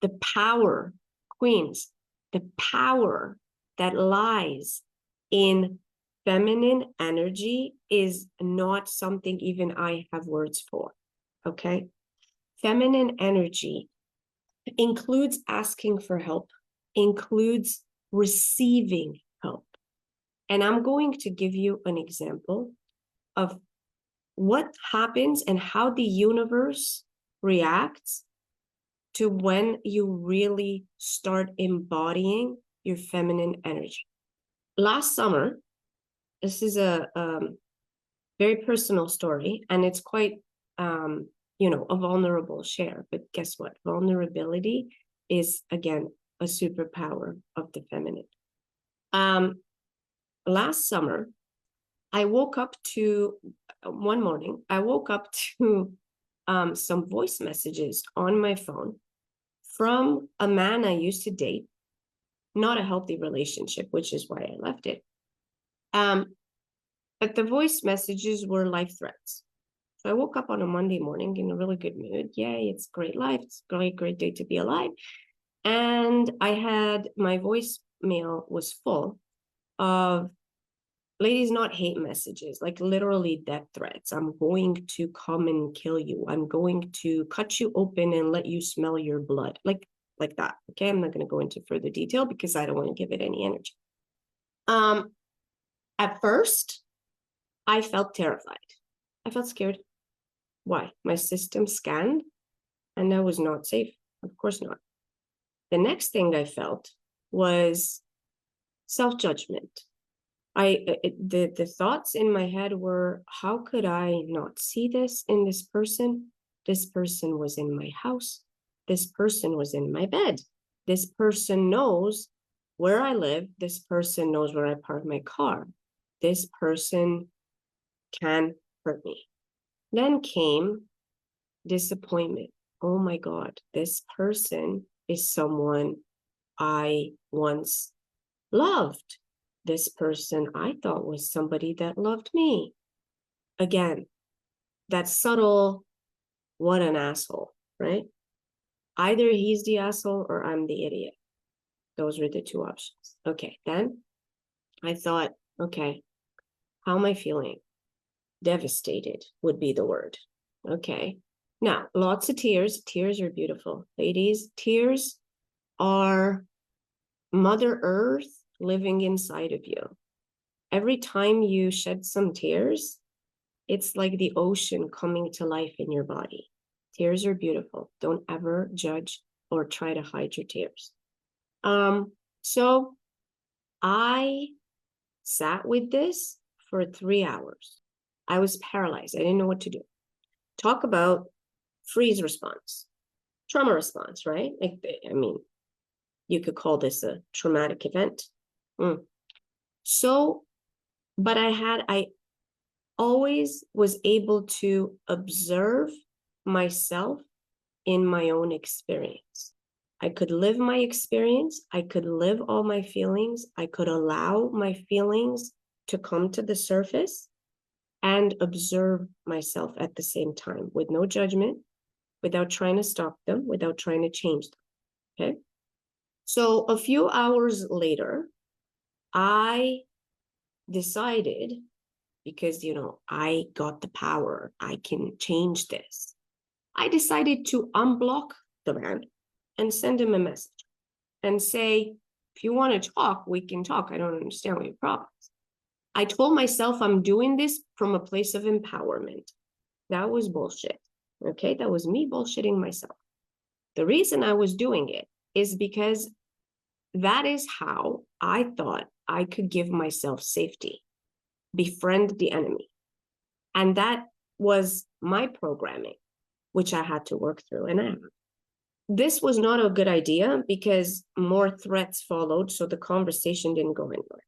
the power, queens, the power that lies in feminine energy is not something even I have words for, okay? Feminine energy includes asking for help, includes receiving help. And I'm going to give you an example of what happens and how the universe reacts to when you really start embodying your feminine energy. Last summer, this is a very personal story, and it's quite, a vulnerable share. But guess what? Vulnerability is, again, a superpower of the feminine. Last summer, one morning, I woke up to some voice messages on my phone from a man I used to date, not a healthy relationship, which is why I left it. But the voice messages were life threats. So I woke up on a Monday morning in a really good mood. Yay, it's great life. It's a great day to be alive. And I had, my voicemail was full of, ladies, not hate messages, like literally death threats. I'm going to come and kill you. I'm going to cut you open and let you smell your blood. Like that. Okay. I'm not going to go into further detail because I don't want to give it any energy. At first, I felt terrified. I felt scared. Why? My system scanned and that was not safe. Of course not. The next thing I felt was self-judgment. The thoughts in my head were, how could I not see this in this person? This person was in my house. This person was in my bed. This person knows where I live. This person knows where I park my car. This person can hurt me. Then came disappointment. Oh my God, this person is someone I once loved. This person I thought was somebody that loved me. Again, that subtle, what an asshole, right? Either he's the asshole or I'm the idiot. Those were the two options. Okay, then I thought, okay, how am I feeling? Devastated would be the word. Okay, now lots of tears. Tears are beautiful. Ladies, tears are Mother Earth living inside of you. Every time you shed some tears, it's like the ocean coming to life in your body. Tears are beautiful. Don't ever judge or try to hide your tears. So I sat with this for 3 hours. I was paralyzed. I didn't know what to do. Talk about freeze response, trauma response, right? You could call this a traumatic event. So, but I always was able to observe myself in my own experience. I could live my experience. I could live all my feelings. I could allow my feelings to come to the surface and observe myself at the same time with no judgment, without trying to stop them, without trying to change them, okay? So a few hours later, I decided, because, I got the power, I can change this. I decided to unblock the man and send him a message and say, if you want to talk, we can talk. I don't understand what your problem is. I told myself I'm doing this from a place of empowerment. That was bullshit. Okay, that was me bullshitting myself. The reason I was doing it is because that is how I thought I could give myself safety, befriend the enemy. And that was my programming, which I had to work through. And this was not a good idea because more threats followed, so the conversation didn't go anywhere.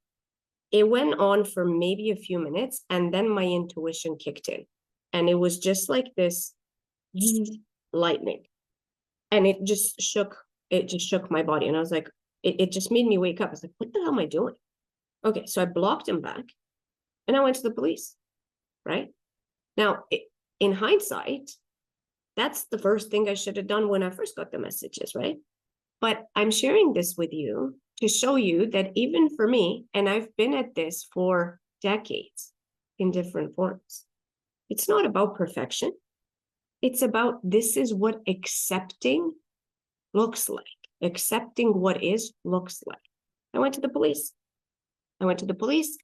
It went on for maybe a few minutes, and then my intuition kicked in. And it was just like this lightning. And it just shook my body. And I was like, it just made me wake up. I was like, what the hell am I doing? Okay, so I blocked him back and I went to the police, right? Now, in hindsight, that's the first thing I should have done when I first got the messages, right? But I'm sharing this with you to show you that even for me, and I've been at this for decades in different forms, it's not about perfection. It's about this is what accepting looks like. Accepting what is looks like. I went to the police. I went to the police.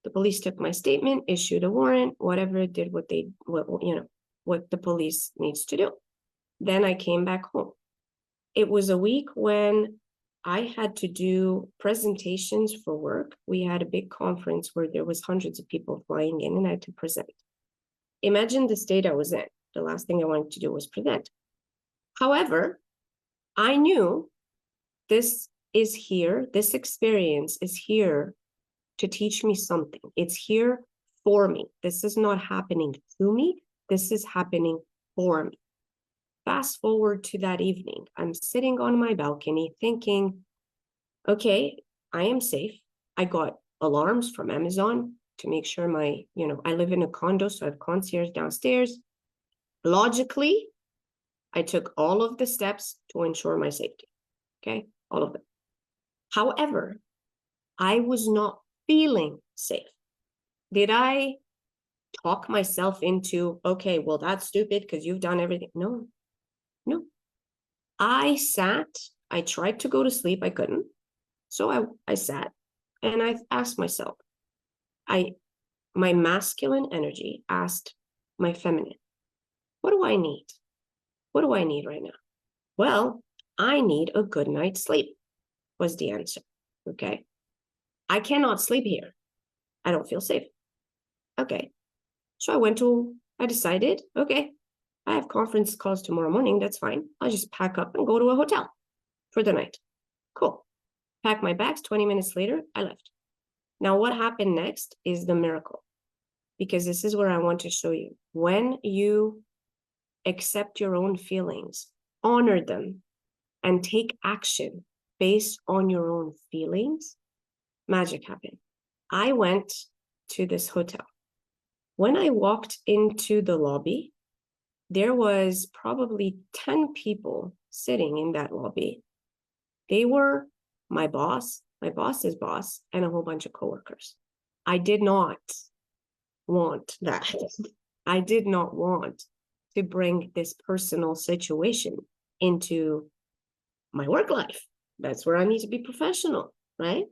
The police took my statement, issued a warrant, whatever, did what the police needs to do. Then I came back home. It was a week when I had to do presentations for work. We had a big conference where there was hundreds of people flying in and I had to present. Imagine the state I was in. The last thing I wanted to do was present. However, I knew this experience is here to teach me something. It's here for me. This is not happening to me. This is happening for me. Fast forward to that evening. I'm sitting on my balcony thinking, okay, I am safe. I got alarms from Amazon to make sure I live in a condo, so I have concierge downstairs. Logically, I took all of the steps to ensure my safety. Okay, all of them. However, I was not feeling safe. Did I talk myself into, okay, well, that's stupid because you've done everything? No. I sat, I tried to go to sleep, I couldn't. So I sat and I asked myself, my masculine energy asked my feminine, what do I need? What do I need right now? Well, I need a good night's sleep, was the answer. Okay. I cannot sleep here. I don't feel safe. Okay. So I decided, okay, I have conference calls tomorrow morning. That's fine. I'll just pack up and go to a hotel for the night. Cool. Pack my bags. 20 minutes later, I left. Now, what happened next is the miracle, because this is where I want to show you. When you accept your own feelings, honor them, and take action based on your own feelings, magic happened. I went to this hotel. When I walked into the lobby, there was probably 10 people sitting in that lobby. They were my boss, my boss's boss, and a whole bunch of coworkers. I did not want that. I did not want to bring this personal situation into my work life. That's where I need to be professional, right?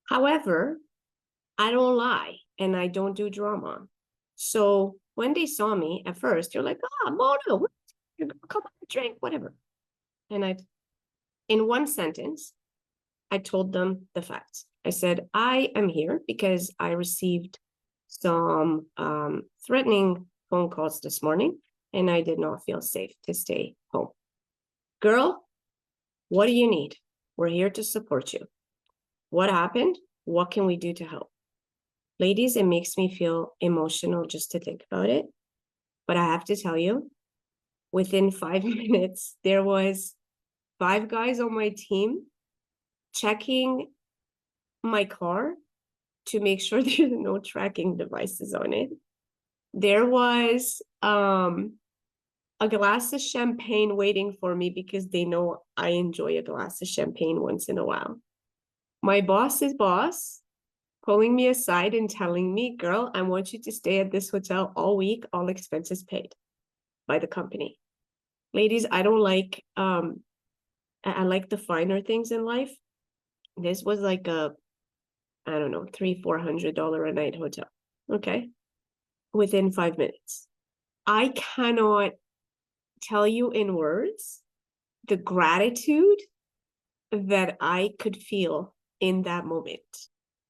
However, I don't lie and I don't do drama. So when they saw me at first, they're like, Mona, come on, drink, whatever. And in one sentence, I told them the facts. I said, I am here because I received some threatening phone calls this morning and I did not feel safe to stay home. Girl, what do you need? We're here to support you. What happened? What can we do to help? Ladies, it makes me feel emotional just to think about it. But I have to tell you, within 5 minutes, there was 5 guys on my team checking my car to make sure there's no tracking devices on it. There was a glass of champagne waiting for me because they know I enjoy a glass of champagne once in a while. My boss's boss pulling me aside and telling me, girl, I want you to stay at this hotel all week, all expenses paid by the company. Ladies, I don't like, I like the finer things in life. This was like I don't know, $300-400 a night hotel. Okay. Within 5 minutes. I cannot tell you in words the gratitude that I could feel in that moment.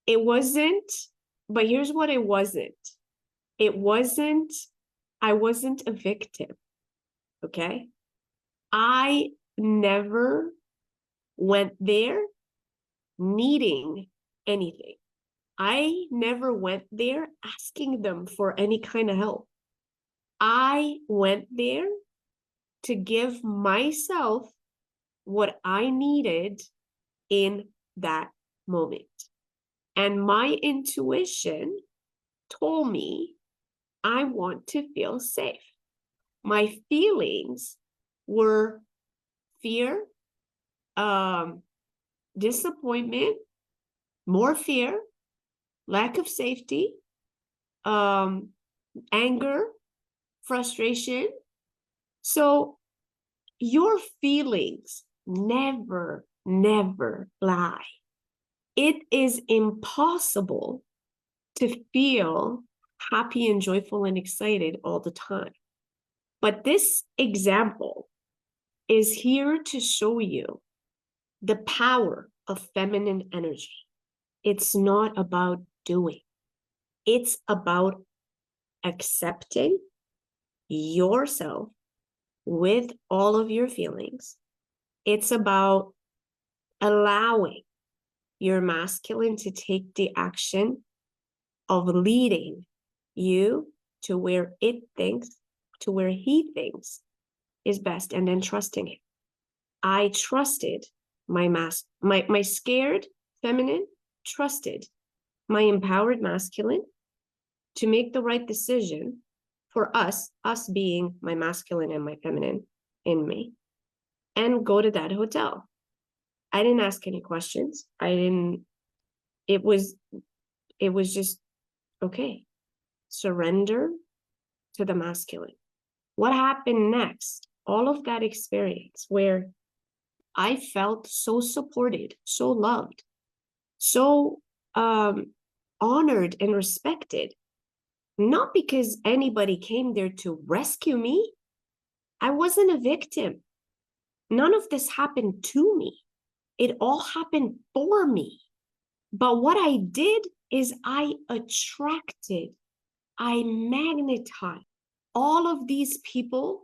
It wasn't, but here's what it wasn't. I wasn't a victim. Okay. I never went there needing anything. I never went there asking them for any kind of help. I went there to give myself what I needed in that moment. And my intuition told me I want to feel safe. My feelings were fear, disappointment, more fear, lack of safety, um, anger, frustration. So your feelings never lie. It is impossible to feel happy and joyful and excited all the time. But this example is here to show you the power of feminine energy. It's not about doing, it's about accepting yourself with all of your feelings. It's about allowing your masculine to take the action of leading you to where he thinks is best, and then trusting him. I trusted my scared feminine trusted my empowered masculine to make the right decision for us being my masculine and my feminine in me, and go to that hotel. I didn't ask any questions. It was just, okay, surrender to the masculine. What happened next? All of that experience where I felt so supported, so loved, so honored and respected, not because anybody came there to rescue me. I wasn't a victim. None of this happened to me. It all happened for me. But what I did is I magnetized all of these people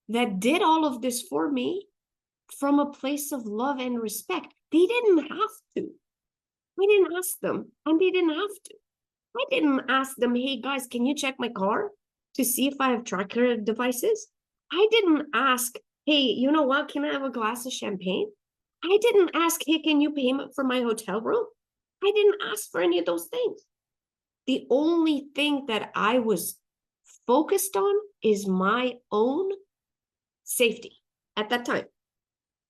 that did all of this for me from a place of love and respect. They didn't have to. I didn't ask them, and they didn't have to. I didn't ask them, hey guys, can you check my car to see if I have tracker devices? I didn't ask, hey, you know what, can I have a glass of champagne? I didn't ask, hey, can you pay for my hotel room? I didn't ask for any of those things. The only thing that I was focused on is my own safety at that time.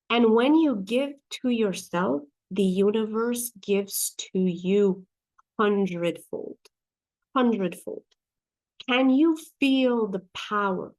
And when you give to yourself, the universe gives to you hundredfold. Can you feel the power